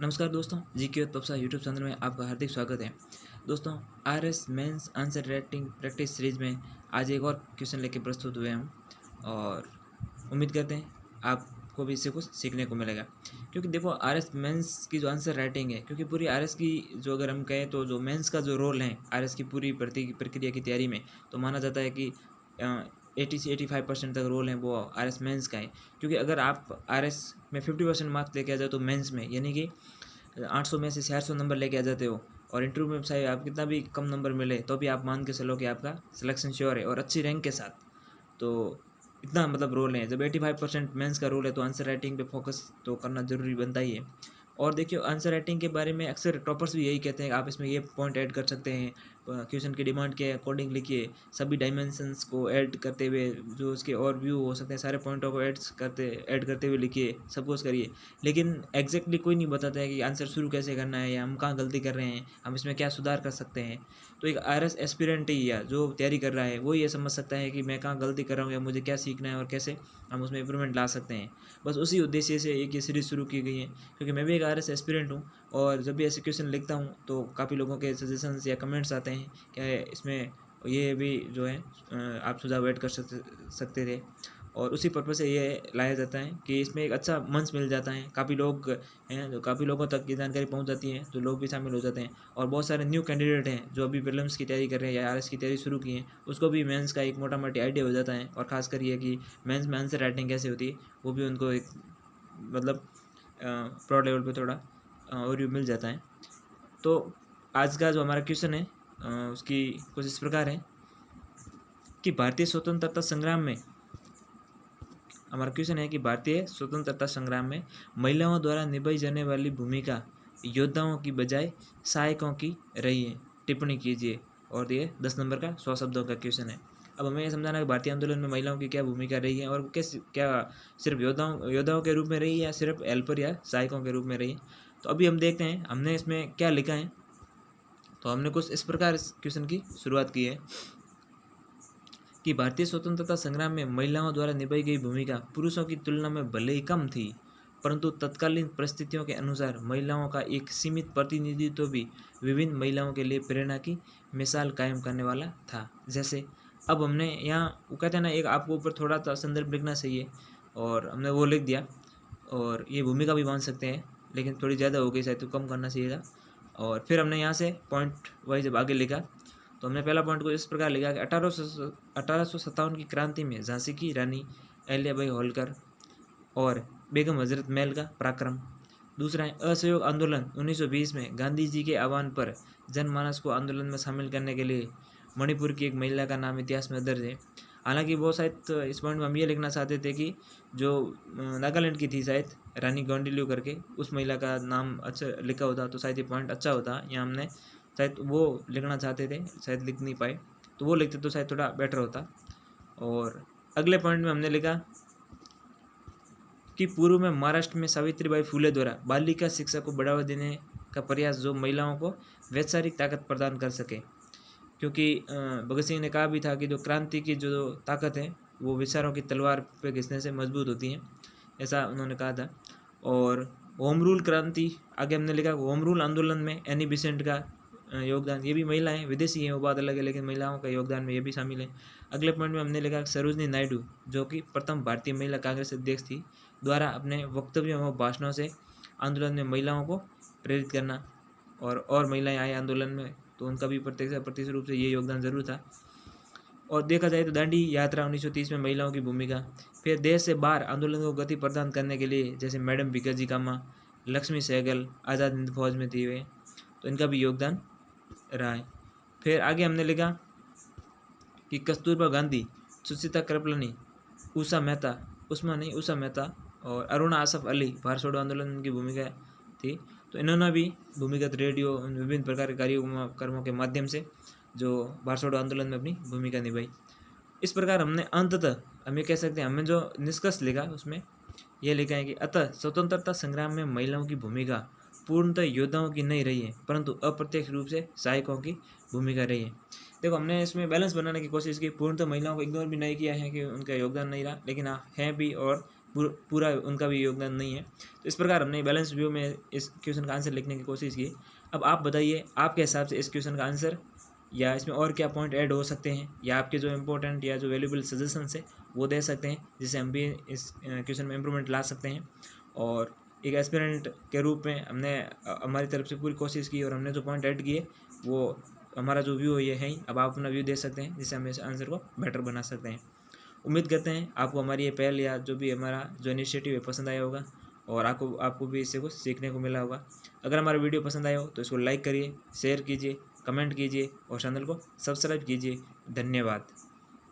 नमस्कार दोस्तों, जी के पप्सा यूट्यूब चैनल में आपका हार्दिक स्वागत है। दोस्तों, RS mains answer writing practice series में आज एक और क्वेश्चन लेके प्रस्तुत हुए हम और उम्मीद करते हैं आपको भी इससे कुछ सीखने को मिलेगा। क्योंकि देखो, आरएस मेंस की जो आंसर राइटिंग है, क्योंकि पूरी आरएस की जो अगर हम कहें तो जो मेंस का जो रोल है आरएस की पूरी भर्ती की प्रक्रिया की तैयारी में, तो माना जाता है कि 80 से 85% तक रोल है वो आरएस मेंस का है। क्योंकि अगर आप आरएस में 50% मार्क्स लेके आ जाओ तो मेंस में यानी कि 800 में से 400 नंबर लेके आ जाते हो और इंटरव्यू में चाहे आप कितना भी कम नंबर मिले तो भी आप मान के चलो कि आपका सिलेक्शन श्योर है और अच्छी रैंक के साथ। तो इतना मतलब रोल है। जब 85% मेंस का रोल है तो आंसर राइटिंग पे फोकस तो करना ज़रूरी बनता ही है। और देखिए, आंसर राइटिंग के बारे में अक्सर टॉपर्स भी यही कहते हैं, आप इसमें ये पॉइंट ऐड कर सकते हैं, क्वेश्चन की डिमांड के अकॉर्डिंग लिखिए, सभी डायमेंशंस को ऐड करते हुए जो उसके और व्यू हो सकते हैं सारे पॉइंटों को ऐड करते हुए लिखिए, सब कुछ करिए। लेकिन एग्जैक्टली कोई नहीं बताता है कि आंसर शुरू कैसे करना है या हम कहाँ गलती कर रहे हैं, हम इसमें क्या सुधार कर सकते हैं। तो एक आरएस एस्पिरेंट ही या जो तैयारी कर रहा है वो ये समझ सकता है कि मैं कहाँ गलती कर रहा हूँ या मुझे क्या सीखना है और कैसे हम उसमें इम्प्रूवमेंट ला सकते हैं। बस उसी उद्देश्य से एक ये सीरीज़ शुरू की गई है, क्योंकि मैं भी एक आरएस एस्पिरेंट हूँ और जब भी ऐसे क्वेश्चन लिखता हूँ तो काफ़ी लोगों के सजेशंस या कमेंट्स आते हैं क्या इसमें ये भी जो है आप सुझाव ऐड कर सकते थे। और उसी पर्पज़ से ये लाया जाता है कि इसमें एक अच्छा मंच मिल जाता है, काफ़ी लोग हैं तो काफ़ी लोगों तक ये जानकारी पहुंच जाती है तो लोग भी शामिल हो जाते हैं। और बहुत सारे न्यू कैंडिडेट हैं जो अभी प्रीलिम्स की तैयारी कर रहे हैं या आरएस की तैयारी शुरू की है, उसको भी मेंस का एक मोटा मोटी आइडिया हो जाता है। और ख़ासकर ये कि मेंस में आंसर राइटिंग कैसे होती है वो भी उनको एक मतलब प्रो लेवल पे थोड़ा ओवरव्यू मिल जाता है। तो आज का जो हमारा क्वेश्चन है उसकी कुछ इस प्रकार है कि भारतीय स्वतंत्रता संग्राम में हमारा क्वेश्चन है कि भारतीय स्वतंत्रता संग्राम में महिलाओं द्वारा निभाई जाने वाली भूमिका योद्धाओं की बजाय सहायकों की रही है, टिप्पणी कीजिए। और ये 10 नंबर का 100 शब्दों का क्वेश्चन है। अब हमें यह समझाना है कि भारतीय आंदोलन में महिलाओं की क्या भूमिका रही है और कैसे क्या सिर्फ योद्धाओं के रूप में रही है या सिर्फ हेल्पर या सहायकों के रूप में रही है। तो अभी हम देखते हैं हमने इसमें क्या लिखा है। तो हमने कुछ इस प्रकार इस क्वेश्चन की शुरुआत की है कि भारतीय स्वतंत्रता संग्राम में महिलाओं द्वारा निभाई गई भूमिका पुरुषों की तुलना में भले ही कम थी, परंतु तत्कालीन परिस्थितियों के अनुसार महिलाओं का एक सीमित प्रतिनिधित्व भी विभिन्न महिलाओं के लिए प्रेरणा की मिसाल कायम करने वाला था। जैसे अब हमने यहाँ वो कहते हैं ना, एक आपको ऊपर थोड़ा सा संदर्भ लिखना चाहिए और हमने वो लिख दिया। और ये भूमिका भी मान सकते हैं लेकिन थोड़ी ज़्यादा हो गई शायद, तो कम करना चाहिए था। और फिर हमने यहाँ से पॉइंट वाइज जब आगे लिखा तो हमने पहला पॉइंट को इस प्रकार लिखा कि 1857 की क्रांति में झांसी की रानी अहिल्याबाई होलकर और बेगम हजरत महल का पराक्रम। दूसरा है असहयोग आंदोलन 1920 में गांधी जी के आह्वान पर जनमानस को आंदोलन में शामिल करने के लिए मणिपुर की एक महिला का नाम इतिहास में दर्ज है। हालांकि वो शायद इस पॉइंट में हम ये लिखना चाहते थे कि जो नागालैंड की थी शायद रानी गौंडिल्यू करके, उस महिला का नाम अच्छा लिखा होता तो शायद ये पॉइंट अच्छा होता। यहाँ हमने शायद वो लिखना चाहते थे, शायद लिख नहीं पाए, तो वो लिखते तो शायद थोड़ा बेटर होता। और अगले पॉइंट में हमने लिखा कि पूर्व में महाराष्ट्र में सावित्रीबाई फुले द्वारा बालिका शिक्षा को बढ़ावा देने का प्रयास जो महिलाओं को वैचारिक ताकत प्रदान कर सके। क्योंकि भगत सिंह ने कहा भी था कि जो क्रांति की जो ताकत है वो विचारों की तलवार पे घिसने से मजबूत होती है, ऐसा उन्होंने कहा था। और होम रूल क्रांति आगे हमने लिखा होम रूल आंदोलन में एनी बिसेंट का योगदान, ये भी महिला हैं, विदेशी हैं वो बात अलग है, लेकिन महिलाओं का योगदान में ये भी शामिल है। अगले पॉइंट में हमने लिखा सरोजनी नायडू जो कि प्रथम भारतीय महिला कांग्रेस अध्यक्ष थी, द्वारा अपने वक्तव्यों व भाषणों से आंदोलन में महिलाओं को प्रेरित करना। और महिलाएं आए आंदोलन में तो उनका भी प्रत्यक्ष रूप से ये योगदान जरूर था। और देखा जाए तो दांडी यात्रा 1930 में महिलाओं की भूमिका, फिर देश से बाहर आंदोलन को गति प्रदान करने के लिए जैसे मैडम भिकाजी कामा, लक्ष्मी सहगल आज़ाद हिंद फौज में थी वे, तो इनका भी योगदान रहा है। फिर आगे हमने लिखा कि कस्तूरबा गांधी, सुचिता कृपलानी, उषा मेहता और अरुणा आसफ अली भारत छोड़ो आंदोलन की भूमिका थी। तो इन्होंने भी भूमिगत रेडियो विभिन्न प्रकार के कार्यक्रमों के माध्यम से जो भारत छोड़ो आंदोलन में अपनी भूमिका निभाई। इस प्रकार हमने अंततः हम ये कह सकते हैं, हमें जो निष्कर्ष लिखा उसमें यह लिखा है कि अतः स्वतंत्रता संग्राम में महिलाओं की भूमिका पूर्णतः योद्धाओं की नहीं रही है परंतु अप्रत्यक्ष रूप से सहायकों की भूमिका रही है। देखो, हमने इसमें बैलेंस बनाने की कोशिश की, पूर्णतः महिलाओं को इग्नोर भी नहीं किया है कि उनका योगदान नहीं रहा, लेकिन हाँ है भी और पूरा उनका भी योगदान नहीं है। तो इस प्रकार हमने बैलेंस व्यू में इस क्वेश्चन का आंसर लिखने की कोशिश की। अब आप बताइए आपके हिसाब से इस क्वेश्चन का आंसर या इसमें और क्या पॉइंट ऐड हो सकते हैं, या आपके जो इम्पोर्टेंट या जो वैल्यूबल सजेशंस है वो दे सकते हैं, जिससे हम भी इस क्वेश्चन में इम्प्रूवमेंट ला सकते हैं। और एक एस्पिरेंट के रूप में हमने हमारी तरफ से पूरी कोशिश की और हमने जो पॉइंट ऐड किए वो हमारा जो व्यू है ये है। अब आप अपना व्यू दे सकते हैं, जिससे हम इस आंसर को बेटर बना सकते हैं। उम्मीद करते हैं आपको हमारी ये पहल या जो भी हमारा जो इनिशिएटिव है पसंद आया होगा, और आपको भी इससे कुछ सीखने को मिला होगा। अगर हमारा वीडियो पसंद आया हो तो इसको लाइक करिए, शेयर कीजिए, कमेंट कीजिए और चैनल को सब्सक्राइब कीजिए। धन्यवाद।